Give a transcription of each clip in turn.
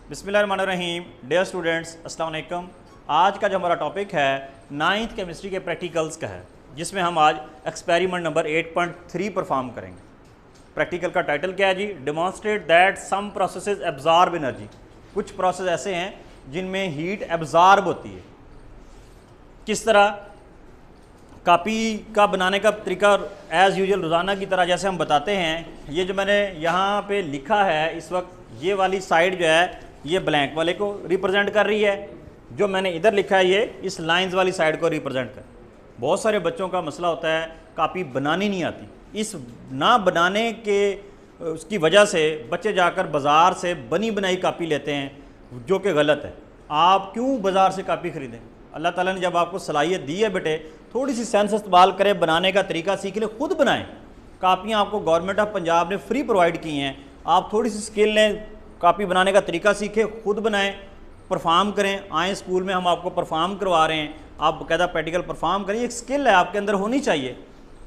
बिस्मिल्लाहिर्रहमानिर्रहीम। Dear students, अस्सलाम वालेकुम। आज का जो हमारा टॉपिक है 9th केमिस्ट्री के प्रैक्टिकल्स का है, जिसमें हम आज एक्सपेरिमेंट नंबर 8.3 परफॉर्म करेंगे। प्रैक्टिकल का टाइटल क्या है जी? Demonstrate that some processes absorb energy. कुछ प्रोसेस ऐसे हैं जिनमें हीट एब्जॉर्ब होती है। किस तरह? कापी का बनाने का तरीका एज़ यूजुअल रोज़ाना की तरह जैसे हम बताते हैं। ये जो मैंने यहाँ पे लिखा है इस वक्त, ये वाली साइड जो है ये ब्लैंक वाले को रिप्रेजेंट कर रही है। जो मैंने इधर लिखा है ये इस लाइंस वाली साइड को रिप्रेजेंट कर। बहुत सारे बच्चों का मसला होता है कापी बनानी नहीं आती। इस ना बनाने के उसकी वजह से बच्चे जाकर बाज़ार से बनी बनाई कापी लेते हैं, जो कि गलत है। आप क्यों बाज़ार से कापी ख़रीदें? अल्लाह ताला ने जब आपको सलाहियत दी है बेटे, थोड़ी सी सेंस इस्तेमाल करें, बनाने का तरीका सीख लें, खुद बनाएं। कापियाँ आपको गवर्नमेंट ऑफ पंजाब ने फ्री प्रोवाइड की हैं। आप थोड़ी सी स्किल लें, कापी बनाने का तरीका सीखें, खुद बनाएं, परफॉर्म करें। आए स्कूल में हम आपको परफॉर्म करवा रहे हैं, आप बाकायदा प्रैक्टिकल परफॉर्म करें। एक स्किल है आपके अंदर होनी चाहिए।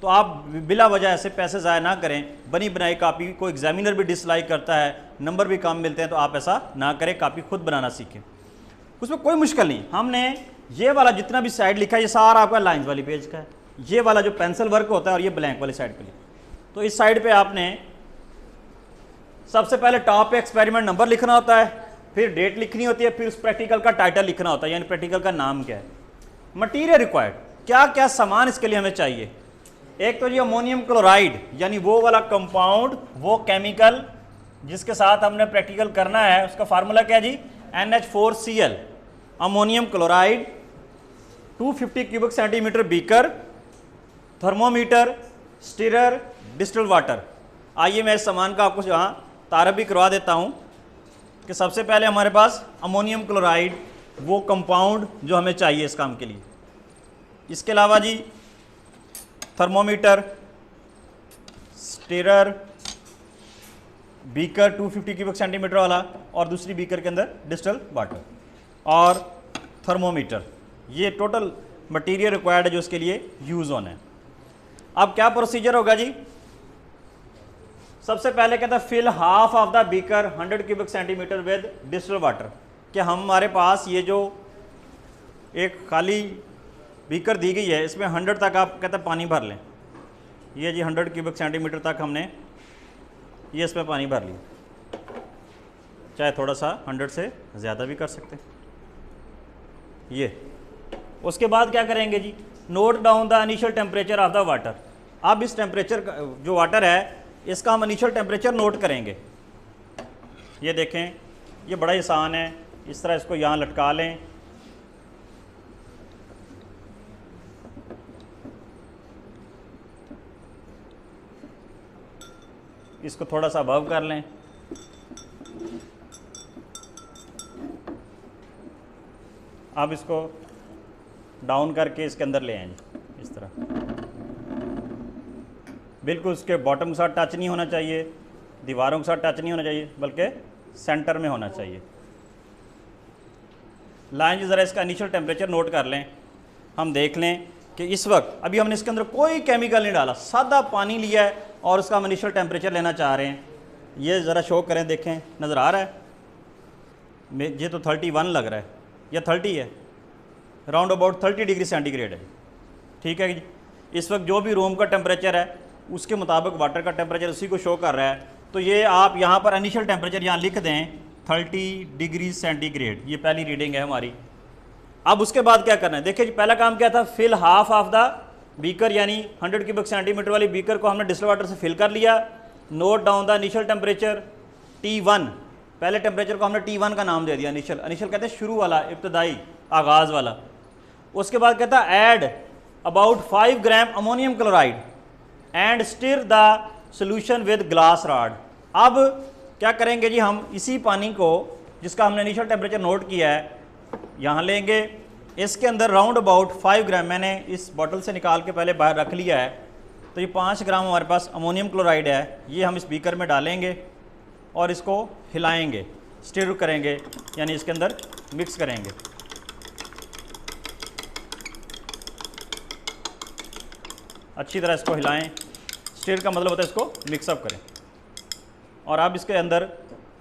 तो आप बिला वजह ऐसे पैसे ज़ाया ना करें। बनी बनाई कापी को एग्जामिनर भी डिसलाइक करता है, नंबर भी कम मिलते हैं, तो आप ऐसा ना करें। कापी खुद बनाना सीखें, उसमें कोई मुश्किल नहीं। हमने ये वाला जितना भी साइड लिखा है ये सारा आपका लाइंस वाली पेज का है। ये वाला जो पेंसिल वर्क होता है और ये ब्लैंक वाली साइड पे लिखा। तो इस साइड पे आपने सबसे पहले टॉप पे एक्सपेरिमेंट नंबर लिखना होता है, फिर डेट लिखनी होती है, फिर उस प्रैक्टिकल का टाइटल लिखना होता है, यानी प्रैक्टिकल का नाम क्या है। मटीरियल रिक्वायर्ड, क्या क्या सामान इसके लिए हमें चाहिए। एक तो ये अमोनियम क्लोराइड, यानी वो वाला कंपाउंड, वो केमिकल जिसके साथ हमने प्रैक्टिकल करना है, उसका फार्मूला क्या है जी? NH4Cl। Ammonium chloride, 250 cubic centimetre beaker, thermometer, stirrer, distil water. आइए मैं इस सामान का आपको यहाँ तारफ़ भी करवा देता हूँ कि सबसे पहले हमारे पास अमोनियम क्लोराइड, वो कंपाउंड जो हमें चाहिए इस काम के लिए। इसके अलावा जी thermometer, stirrer, beaker 250 cubic centimetre वाला, और दूसरी बीकर के अंदर डिस्टिल वाटर और थर्मोमीटर। ये टोटल मटेरियल रिक्वायर्ड है जो इसके लिए यूज़ होना है। अब क्या प्रोसीजर होगा जी? सबसे पहले कहता है fill half of the beaker 100 cubic centimetre with distil water. कि हमारे पास ये जो एक खाली बीकर दी गई है, इसमें 100 तक आप कहते हैं पानी भर लें। ये जी 100 क्यूबिक सेंटीमीटर तक हमने ये इसमें पानी भर लिया, चाहे थोड़ा सा 100 से ज़्यादा भी कर सकते हैं। ये उसके बाद क्या करेंगे जी? Note down the initial temperature of the water. अब इस टेम्परेचर जो वाटर है इसका हम इनिशियल टेम्परेचर नोट करेंगे। ये देखें, ये बड़ा आसान है। इस तरह इसको यहाँ लटका लें, इसको थोड़ा सा अबव कर लें, अब इसको डाउन करके इसके अंदर ले आएं। इस तरह बिल्कुल उसके बॉटम के साथ टच नहीं होना चाहिए, दीवारों के साथ टच नहीं होना चाहिए, बल्कि सेंटर में होना चाहिए। लाइन ज़रा इसका इनिशियल टेम्परेचर नोट कर लें। हम देख लें कि इस वक्त अभी हमने इसके अंदर कोई केमिकल नहीं डाला, सादा पानी लिया है और उसका हम इनिशियल टेम्परेचर लेना चाह रहे हैं। ये ज़रा शो करें, देखें, नज़र आ रहा है? ये तो 31 लग रहा है, या 30 है, राउंड अबाउट 30 डिग्री सेंटीग्रेड है। ठीक है जी। इस वक्त जो भी रूम का टेम्परेचर है उसके मुताबिक वाटर का टेम्परेचर उसी को शो कर रहा है। तो ये आप यहाँ पर इनिशियल टेम्परेचर यहाँ लिख दें 30 डिग्री सेंटीग्रेड। ये पहली रीडिंग है हमारी। अब उसके बाद क्या करना है? देखिए जी, पहला काम क्या था? Fill half of the beaker, यानी 100 क्यूबिक सेंटीमीटर वाली बीकर को हमने डिस्टिल वाटर से फिल कर लिया। Note down the initial temperature T1। पहले टेम्परेचर को हमने T1 का नाम दे दिया। इनिशियल कहते हैं शुरू वाला, इब्तदाई, आगाज़ वाला। उसके बाद कहता है add about 5 gram ammonium chloride and stir the solution with glass rod. अब क्या करेंगे जी? हम इसी पानी को जिसका हमने इनिशियल टेम्परेचर नोट किया है यहाँ लेंगे। इसके अंदर राउंड अबाउट 5 ग्राम, मैंने इस बॉटल से निकाल के पहले बाहर रख लिया है, तो ये 5 ग्राम हमारे पास अमोनियम क्लोराइड है। ये हम इस बीकर में डालेंगे और इसको हिलाएंगे, स्टिर करेंगे, यानी इसके अंदर मिक्स करेंगे। अच्छी तरह इसको हिलाएं। स्टिर का मतलब होता है इसको मिक्सअप करें। और अब इसके अंदर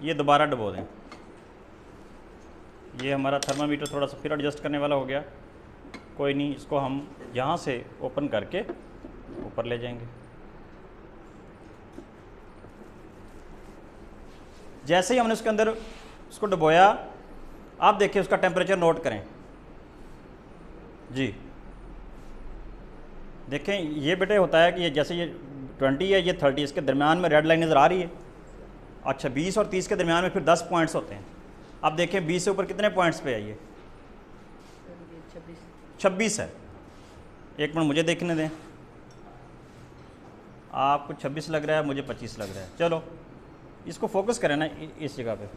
ये दोबारा डबो दें। ये हमारा थर्मामीटर थोड़ा सा फिर एडजस्ट करने वाला हो गया, कोई नहीं, इसको हम यहाँ से ओपन करके ऊपर ले जाएंगे। जैसे ही हमने उसके अंदर उसको डुबोया, आप देखिए उसका टेम्परेचर नोट करें जी। देखें ये बेटे होता है कि ये जैसे ये 20 है, ये 30, इसके दरमियान में रेड लाइन नज़र आ रही है। अच्छा 20 और 30 के दरमियान में फिर 10 पॉइंट्स होते हैं। अब देखें 20 से ऊपर कितने पॉइंट्स पे है ये? 26 है। एक मिनट मुझे देखने दें, आपको 26 लग रहा है, मुझे 25 लग रहा है। चलो इसको फोकस करें ना इस जगह पे।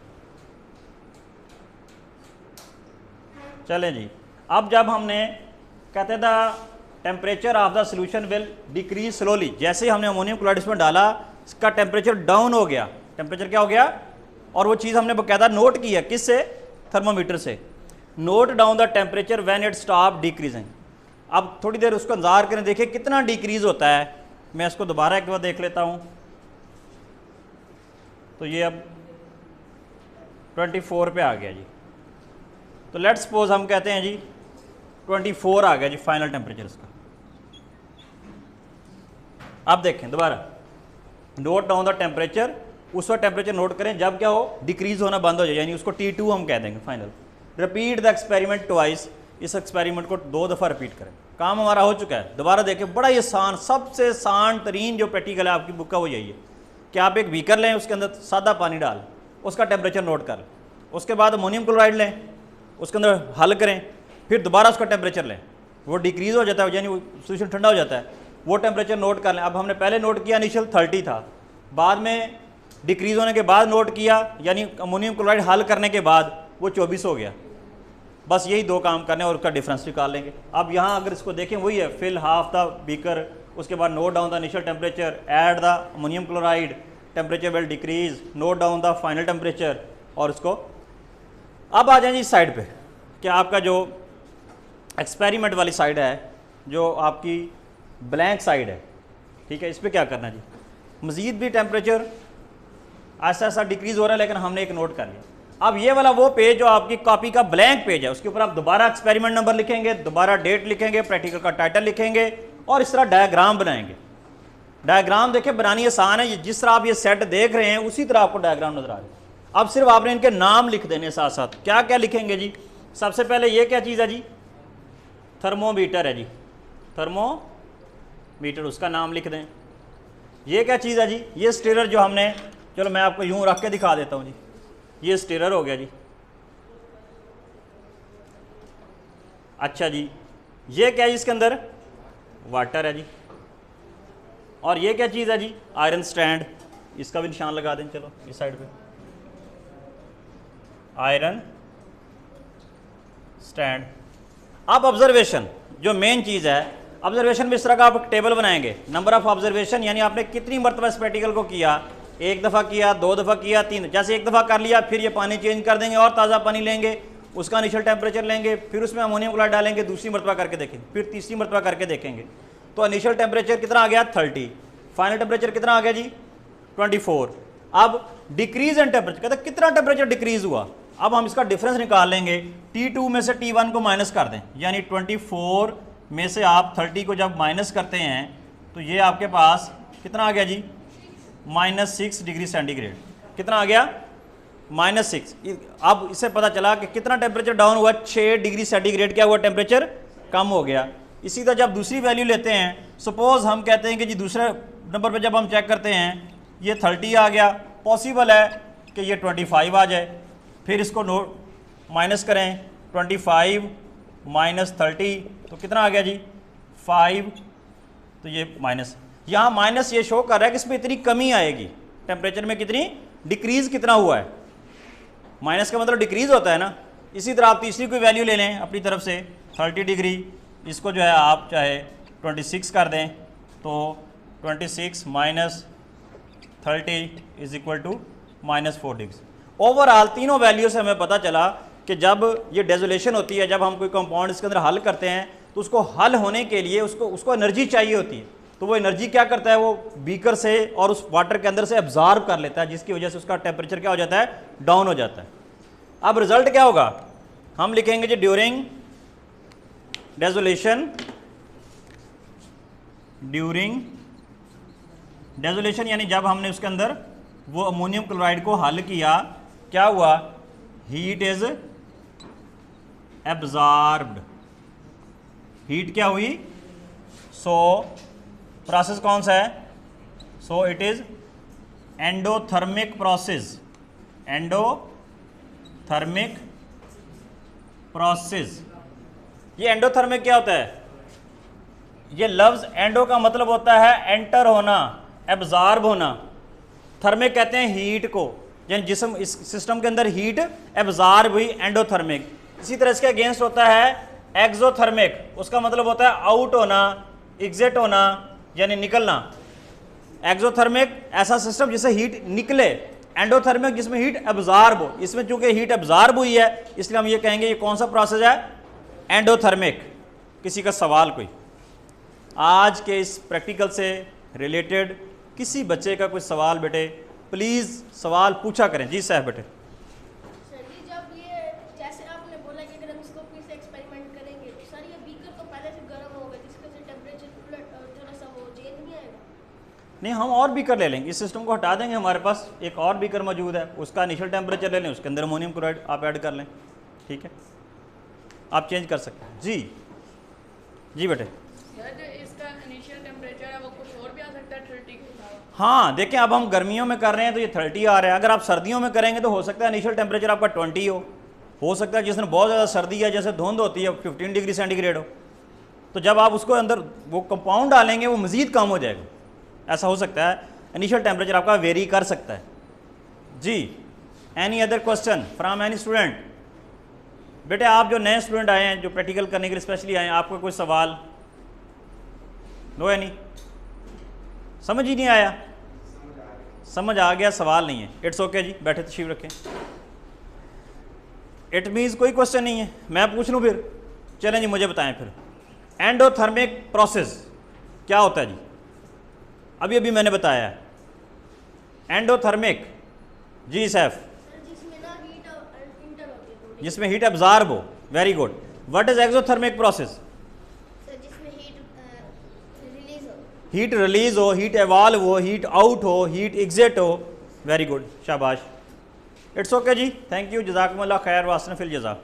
चले जी, अब जब हमने कहते था temperature of the solution will decrease slowly, जैसे ही हमने अमोनियम क्लोराइड इसमें डाला, इसका टेम्परेचर डाउन हो गया। टेम्परेचर क्या हो गया? और वो चीज़ हमने बकायदा नोट की है, किससे? थर्मोमीटर से। Note down the temperature when it stop decreasing. अब थोड़ी देर उसको इंतजार करें, देखिए कितना डिक्रीज होता है। मैं इसको दोबारा एक बार देख लेता हूँ। तो ये अब 24 पे आ गया जी। तो लेट्स सपोज हम कहते हैं जी 24 आ गया जी फाइनल टेम्परेचर इसका। अब देखें दोबारा, नोट डाउन द टेम्परेचर, उस वक्त टेम्परेचर नोट करें जब क्या हो? डिक्रीज होना बंद हो जाए, यानी उसको T2 हम कह देंगे final. Repeat the experiment twice, इस एक्सपेरिमेंट को 2 दफ़ा रिपीट करें। काम हमारा हो चुका है। दोबारा देखें, बड़ा ही आसान, सबसे आसान तरीन जो प्रैक्टिकल है आपकी बुक का वो यही है कि आप एक बीकर लें, उसके अंदर सादा पानी डाल, उसका टेम्परेचर नोट कर लें, उसके बाद अमोनियम क्लोराइड लें, उसके अंदर हल करें, फिर दोबारा उसका टेम्परेचर लें, वो डिक्रीज़ हो जाता है, यानी सोल्यूशन ठंडा हो जाता है, वो टेम्परेचर नोट कर लें। अब हमने पहले नोट किया इनिशियल 30 था, बाद में डिक्रीज़ होने के बाद नोट किया, यानी अमोनियम क्लोराइड हल करने के बाद वो 24 हो गया। बस यही 2 काम करने और उसका डिफरेंस निकाल लेंगे। अब यहाँ अगर इसको देखें वही है, फिल हाफ द बीकर, उसके बाद note down the initial temperature, add the ammonium chloride, temperature will decrease, note down the final temperature, और उसको। अब आ जाए जी साइड पे, कि आपका जो एक्सपेरिमेंट वाली साइड है, जो आपकी ब्लैंक साइड है, ठीक है, इस पर क्या करना जी? मज़ीद भी टेम्परेचर ऐसा ऐसा डिक्रीज़ हो रहा है, लेकिन हमने एक नोट कर लिया। अब ये वाला वो पेज जो आपकी कॉपी का ब्लैंक पेज है, उसके ऊपर आप दोबारा एक्सपेरिमेंट नंबर लिखेंगे, दोबारा डेट लिखेंगे, प्रैक्टिकल का टाइटल लिखेंगे, और इस तरह डायग्राम बनाएंगे। डायग्राम देखिए बनानी आसान है, जिस तरह आप ये सेट देख रहे हैं उसी तरह आपको डायग्राम नजर आ रहा है। अब सिर्फ आपने इनके नाम लिख देने साथ साथ। क्या क्या लिखेंगे जी? सबसे पहले ये क्या चीज़ है जी? थर्मोमीटर है जी, थर्मोमीटर, उसका नाम लिख दें। ये क्या चीज़ है जी? ये स्टीरर जो हमने, चलो मैं आपको यूं रख के दिखा देता हूँ जी, ये स्टीरर हो गया जी। अच्छा जी, ये क्या है? इसके अंदर वाटर है जी। और ये क्या चीज़ है जी? आयरन स्टैंड, इसका भी निशान लगा दें, चलो इस साइड पे, आयरन स्टैंड। अब ऑब्जर्वेशन जो मेन चीज़ है, ऑब्जर्वेशन में इस तरह का आप टेबल बनाएंगे, नंबर ऑफ ऑब्जर्वेशन, यानी आपने कितनी मरतबा इस प्रैक्टिकल को किया, 1 दफ़ा किया, 2 दफ़ा किया, 3, जैसे 1 दफ़ा कर लिया, फिर ये पानी चेंज कर देंगे और ताज़ा पानी लेंगे, उसका इनिशियल टेम्परेचर लेंगे, फिर उसमें अमोनियम क्लोराइड डालेंगे, दूसरी मरतबा करके देखेंगे, फिर तीसरी मरतबा करके देखेंगे। तो इनिशियल टेम्परेचर कितना आ गया? 30, फाइनल टेम्परेचर कितना आ गया जी? 24। अब डिक्रीज इन टेम्परेचर, कहते हैं कितना टेम्परेचर डिक्रीज हुआ। अब हम इसका डिफरेंस निकाल लेंगे, T2 में से T1 को माइनस कर दें, यानी 24 में से आप 30 को जब माइनस करते हैं तो ये आपके पास कितना आ गया जी? -6 डिग्री सेंटीग्रेड। कितना आ गया? -6। अब इससे पता चला कि कितना टेम्परेचर डाउन हुआ? 6 डिग्री सेंटीग्रेड क्या हुआ? टेम्परेचर कम हो गया। इसी तरह जब दूसरी वैल्यू लेते हैं, सपोज हम कहते हैं कि जी दूसरे नंबर पे जब हम चेक करते हैं ये 30 आ गया, पॉसिबल है कि ये 25 आ जाए, फिर इसको नोट माइनस करें, 25 - 30 तो कितना आ गया जी? 5। तो ये माइनस, यहाँ माइनस ये शो कर रहा है कि इसमें इतनी कमी आएगी, टेम्परेचर में कितनी डिक्रीज़ कितना हुआ है। माइनस का मतलब डिक्रीज़ होता है ना। इसी तरह आप तीसरी कोई वैल्यू ले लें अपनी तरफ से, 30 डिग्री, इसको जो है आप चाहे 26 कर दें, तो 26 - 30 = -4 डिग्री। ओवरऑल तीनों वैल्यू से हमें पता चला कि जब ये डेजोलेशन होती है, जब हम कोई कंपाउंड इसके अंदर हल करते हैं, तो उसको हल होने के लिए उसको एनर्जी चाहिए होती है। तो वो एनर्जी क्या करता है? वो बीकर से और उस वाटर के अंदर से एब्जॉर्ब कर लेता है, जिसकी वजह से उसका टेम्परेचर क्या हो जाता है? डाउन हो जाता है। अब रिजल्ट क्या होगा? हम लिखेंगे जी ड्यूरिंग डेजोलेशन, ड्यूरिंग डेजोलेशन यानी जब हमने उसके अंदर वो अमोनियम क्लोराइड को हल किया, क्या हुआ, हीट इज एब्जॉर्ब्ड, हीट क्या हुई, सो प्रोसेस कौन सा है, so it is endothermic process, endothermic process. ये एंडोथर्मिक क्या होता है, ये लफ्ज़ एंडो का मतलब होता है एंटर होना, एब्जॉर्ब होना, थर्मिक कहते हैं हीट को, यानी जिसम इस सिस्टम के अंदर हीट एब्जॉर्ब हुई, एंडोथर्मिक। इसी तरह इसके अगेंस्ट होता है एक्सोथर्मिक, उसका मतलब होता है आउट होना, एग्जिट होना यानी निकलना। एक्सोथर्मिक ऐसा सिस्टम जिससे हीट निकले, एंडोथर्मिक जिसमें हीट एब्जॉर्ब हो। इसमें चूंकि हीट एब्जॉर्ब हुई है इसलिए हम ये कहेंगे ये कौन सा प्रोसेस है, एंडोथर्मिक। किसी का सवाल कोई आज के इस प्रैक्टिकल से रिलेटेड किसी बच्चे का कोई सवाल बेटे प्लीज़ सवाल पूछा करें। जी साहब बेटे। सर जी जब ये जैसे आपने बोला कि अगर हम इसको फिर से एक्सपेरिमेंट करेंगे तो सर ये बीकर तो पहले से गर्म होगा जिसके से टेम्परेचर थोड़ा सा वो चेंज नहीं आएगा? नहीं, हम और बीकर ले लेंगे, इस सिस्टम को हटा देंगे, हमारे पास एक और बीकर मौजूद है, उसका इनिशियल टेम्परेचर ले लें, उसके अंदर अमोनियम क्लोराइड आप ऐड कर लें, ठीक है, आप चेंज कर सकते हैं। जी जी बेटे। इसका इनिशियल टेम्परेचर है वो कुछ और भी आ सकता है 30 के अलावा? हाँ देखें, अब हम गर्मियों में कर रहे हैं तो ये 30 आ रहा है, अगर आप सर्दियों में करेंगे तो हो सकता है इनिशियल टेम्परेचर आपका 20 हो सकता है जिस दिन बहुत ज़्यादा सर्दी है जैसे धुंध होती है 15 डिग्री सेंटीग्रेड हो, तो जब आप उसको अंदर वो कंपाउंड डालेंगे वो मज़ीद कम हो जाएगा, ऐसा हो सकता है, इनिशियल टेम्परेचर आपका वेरी कर सकता है। जी any other question from any student? बेटे आप जो नए स्टूडेंट आए हैं जो प्रैक्टिकल करने के लिए स्पेशली आए हैं, आपका कोई सवाल? No any? समझ ही नहीं आया? समझ आ गया, सवाल नहीं है, इट्स ओके जी, बैठे तशरीफ रखें। इट मीन्स कोई क्वेश्चन नहीं है, मैं पूछ लूँ फिर? चलें जी मुझे बताएं फिर एंडोथर्मिक प्रोसेस क्या होता है जी? अभी अभी मैंने बताया है एंडोथर्मिक। जी सैफ। जिसमें ना हीट इंटर होती है, जिसमें हीट एब्जॉर्ब हो, very good. What is exothermic process? Sir जिसमें हीट रिलीज हो। हीट रिलीज हो, हीट एवॉल्व हो, हीट आउट हो, हीट एग्जिट हो, वेरी गुड, शाबाश, इट्स ओके जी, थैंक यू, जज़ाकुमुल्लाह खैर वासन फिल जज़ा।